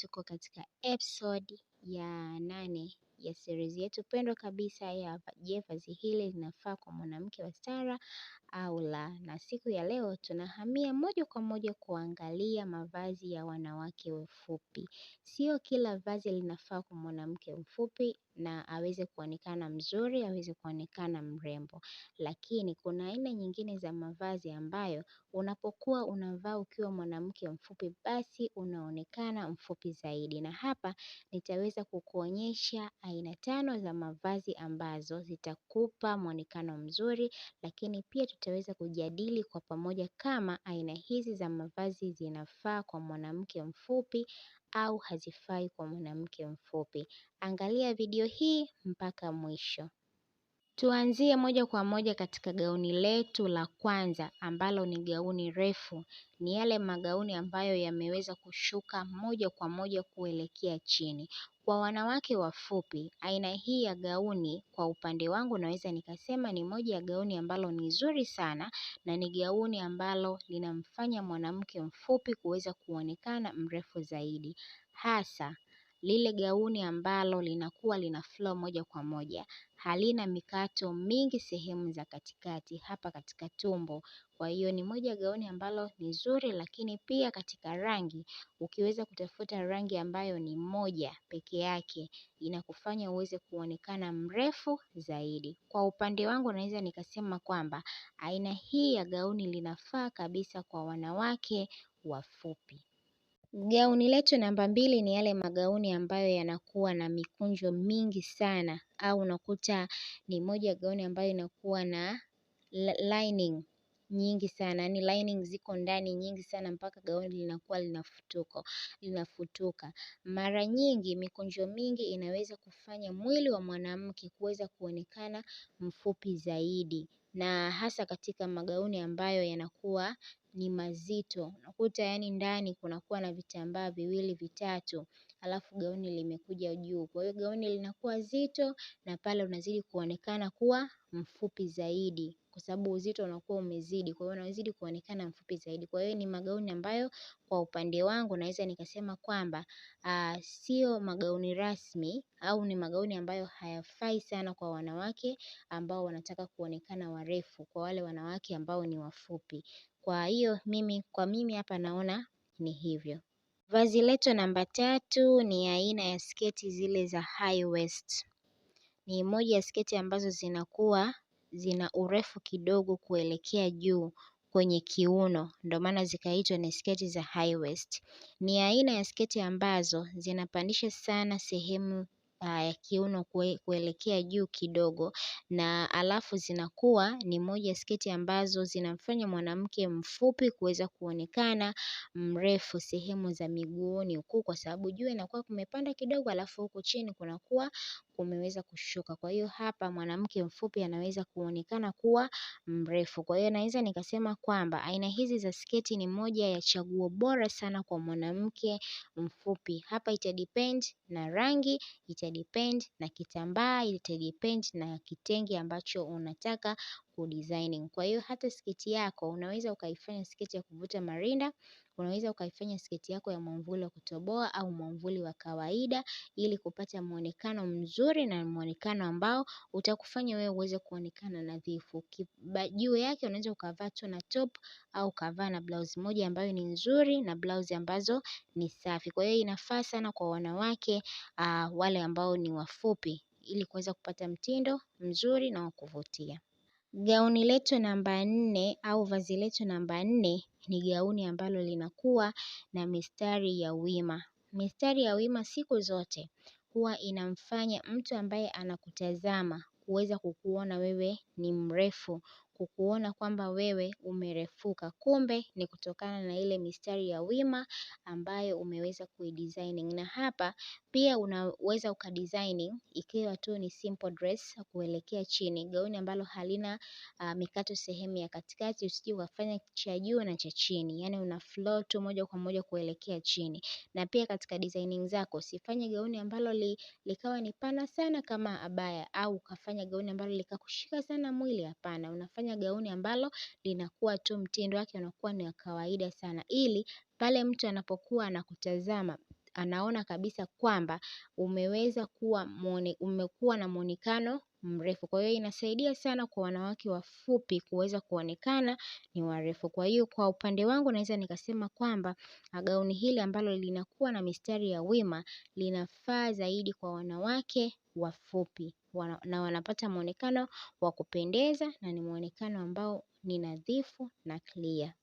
tuko katika episode ya 8 ya series yetu pendwa kabisa ya je, vazi hili linafaa kwa mwanamke wa stara au la. Na siku ya leo tunahamia moja kwa moja kuangalia mavazi ya wanawake wafupi. Sio kila vazi linafaa kwa mwanamke mfupi na aweze kuonekana mzuri, aweze kuonekana mrembo. Lakini kuna aina nyingine za mavazi ambayo unapokuwa unavaa ukiwa mwanamke mfupi basi unaonekana mfupi zaidi. Na hapa nitaweza kukuonyesha aina 5 za mavazi ambazo zitakupa muonekano mzuri, lakini pia tutaweza kujadili kwa pamoja kama aina hizi za mavazi zinafaa kwa mwanamke mfupi au hazifai kwa mwanamke mfupi. Angalia video hii mpaka mwisho. Tuanzie moja kwa moja katika gauni letu la kwanza ambalo ni gauni refu. Ni yale magauni ambayo yameweza kushuka moja kwa moja kuelekea chini. Kwa wanawake wafupi, aina hii ya gauni kwa upande wangu naweza nikasema ni moja ya gauni ambalo ni zuri sana na ni gauni ambalo linamfanya mwanamke mfupi kuweza kuonekana mrefu zaidi. Hasa lile gauni ambalo linakuwa lina flow moja kwa moja, halina mikato mingi sehemu za katikati hapa katika tumbo. Kwa hiyo ni moja gauni ambalo ni zuri, lakini pia katika rangi, ukiweza kutafuta rangi ambayo ni moja peke yake inakufanya uweze kuonekana mrefu zaidi. Kwa upande wangu naweza nikasema kwamba aina hii ya gauni linafaa kabisa kwa wanawake wafupi. Gauni letu namba 2 ni yale magauni ambayo yanakuwa na mikunjo mingi sana, au unakuta ni moja gauni ambayo inakuwa na lining nyingi sana, yani lining ziko ndani nyingi sana mpaka gauni linakuwa linafutuka. Mara nyingi mikunjo mingi inaweza kufanya mwili wa mwanamke kuweza kuonekana mfupi zaidi, na hasa katika magauni ambayo yanakuwa ni mazito. Unakuta yani ndani kunakuwa na vitambaa 2 vitatu, alafu gauni limekuja juu. Kwa hiyo gauni linakuwa zito na pale unazidi kuonekana kuwa mfupi zaidi, kwa sababu uzito unakuwa umezidi. Kwa hiyo unazidi kuonekana mfupi zaidi. Kwa hiyo ni magauni ambayo kwa upande wangu naweza nikasema kwamba sio magauni rasmi, au ni magauni ambayo hayafai sana kwa wanawake ambao wanataka kuonekana warefu, kwa wale wanawake ambao ni wafupi. Kwa hiyo kwa mimi hapa naona ni hivyo. Vazi letu namba 3 ni aina ya sketi zile za high waist. Ni moja ya sketi ambazo zinakuwa zina urefu kidogo kuelekea juu kwenye kiuno, ndio maana zikaitwa ni sketi za high waist. Ni aina ya sketi ambazo zinapandisha sana sehemu ya kiuno kuelekea juu kidogo, na alafu zinakuwa ni moja sketi ambazo zinamfanya mwanamke mfupi kuweza kuonekana mrefu sehemu za miguuni huku, kwa sababu juu inakuwa kumepanda kidogo, alafu huku chini kunakuwa kumeweza kushuka. Kwa hiyo hapa mwanamke mfupi anaweza kuonekana kuwa mrefu. Kwa hiyo naweza nikasema kwamba aina hizi za sketi ni moja ya chaguo bora sana kwa mwanamke mfupi. Hapa itadepend na rangi, itadepend na kitambaa, itadepend na kitenge ambacho unataka kudesigning. Kwa hiyo hata sketi yako unaweza ukaifanya sketi ya kuvuta marinda, unaweza ukaifanya sketi yako ya mwamvuli wa kutoboa au mwamvuli wa kawaida, ili kupata muonekano mzuri na muonekano ambao utakufanya wewe uweze kuonekana nadhifu. Juu yake unaweza ukavaa tu na top au ukavaa na blouse moja ambayo ni nzuri na blouse ambazo ni safi. Kwa hiyo inafaa sana kwa wanawake wale ambao ni wafupi, ili kuweza kupata mtindo mzuri na wa kuvutia. Gauni letu namba 4 au vazi letu namba 4 ni gauni ambalo linakuwa na mistari ya wima. Mistari ya wima siku zote huwa inamfanya mtu ambaye anakutazama kuweza kukuona wewe ni mrefu, kukuona kwamba wewe umerefuka. Kumbe ni kutokana na ile mistari ya wima ambayo umeweza kuidesigning. Na hapa pia unaweza ukadesigning ikiwa tu ni simple dress kuelekea chini, gauni ambalo halina mikato sehemu ya katikati, usije ukafanya cha juu na cha chini, yani una flow tu moja kwa moja kuelekea chini. Na pia katika designing zako usifanye gauni ambalo likawa ni pana sana kama abaya, au ukafanya gauni ambalo likakushika sana mwili. Hapana, unafanya gauni ambalo linakuwa tu mtindo wake unakuwa ni wa kawaida sana, ili pale mtu anapokuwa anakutazama anaona kabisa kwamba umekuwa na muonekano mrefu. Kwa hiyo inasaidia sana kwa wanawake wafupi kuweza kuonekana ni warefu. Kwa hiyo kwa upande wangu naweza nikasema kwamba gauni hili ambalo linakuwa na mistari ya wima linafaa zaidi kwa wanawake wafupi na wanapata muonekano wa kupendeza na ni muonekano ambao ni nadhifu na clear.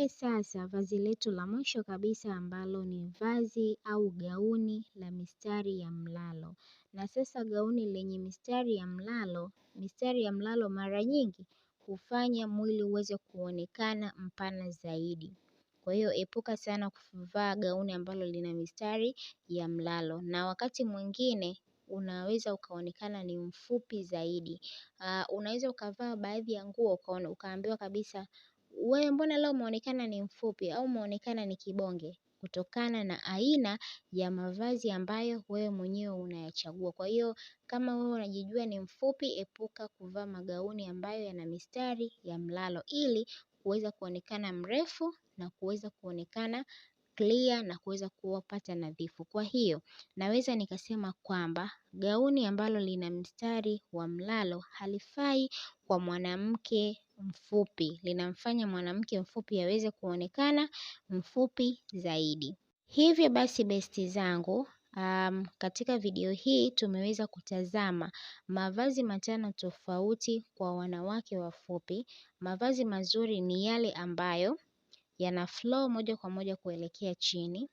Sasa vazi letu la mwisho kabisa ambalo ni vazi au gauni la mistari ya mlalo. Na sasa gauni lenye mistari ya mlalo mara nyingi hufanya mwili uweze kuonekana mpana zaidi. Kwa hiyo epuka sana kuvaa gauni ambalo lina mistari ya mlalo. Na wakati mwingine unaweza ukaonekana ni mfupi zaidi. Unaweza ukavaa baadhi ya nguo ukaambiwa kabisa, wewe mbona leo umeonekana ni mfupi au umeonekana ni kibonge, kutokana na aina ya mavazi ambayo wewe mwenyewe unayachagua. Kwa hiyo kama wewe unajijua ni mfupi, epuka kuvaa magauni ambayo yana mistari ya mlalo ili kuweza kuonekana mrefu na kuweza kuonekana clear na kuweza kuwapata nadhifu. Kwa hiyo naweza nikasema kwamba gauni ambalo lina mstari wa mlalo halifai kwa mwanamke mfupi. Linamfanya mwanamke mfupi aweze kuonekana mfupi zaidi. Hivyo basi besti zangu, katika video hii tumeweza kutazama mavazi matano tofauti kwa wanawake wafupi. Mavazi mazuri ni yale ambayo yana flow moja kwa moja kuelekea chini.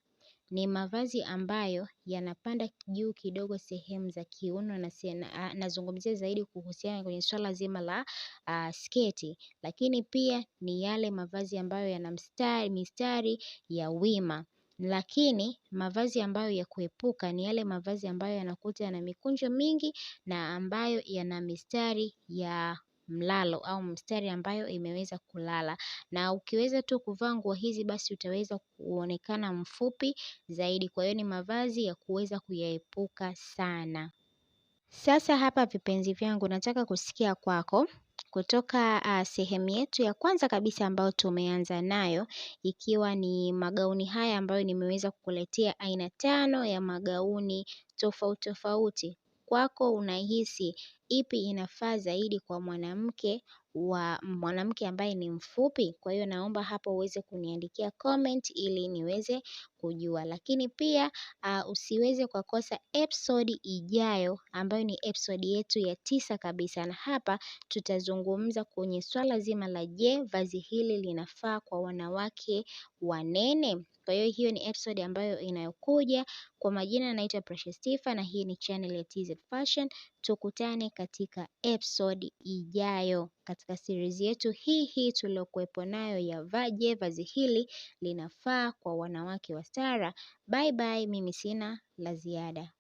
Ni mavazi ambayo yanapanda juu kidogo sehemu za kiuno, na nazungumzia zaidi kuhusiana kwenye swala zima la sketi. Lakini pia ni yale mavazi ambayo yana mistari ya wima. Lakini mavazi ambayo ya kuepuka ni yale mavazi ambayo yanakuta yana mikunjo mingi na ambayo yana mistari ya mlalo au mstari ambayo imeweza kulala. Na ukiweza tu kuvaa nguo hizi basi utaweza kuonekana mfupi zaidi. Kwa hiyo ni mavazi ya kuweza kuyaepuka sana. Sasa hapa vipenzi vyangu, nataka kusikia kwako kutoka sehemu yetu ya kwanza kabisa ambayo tumeanza nayo, ikiwa ni magauni haya ambayo nimeweza kukuletea aina 5 ya magauni tofauti tofauti. Kwako unahisi ipi inafaa zaidi kwa mwanamke ambaye ni mfupi? Kwa hiyo naomba hapo uweze kuniandikia comment ili niweze kujua. Lakini pia usiweze kukosa episode ijayo ambayo ni episode yetu ya 9 kabisa, na hapa tutazungumza kwenye swala zima la je, vazi hili linafaa kwa wanawake wanene? Kwa hiyo ni episode ambayo inayokuja. Kwa majina naitwa Precious Tifa na hii ni channel ya TZ Fashion. Tukutane katika episode ijayo katika series yetu hii tuliokuwepo nayo ya je, vazi hili linafaa kwa wanawake wa stara. Bye bye, mimi sina la ziada.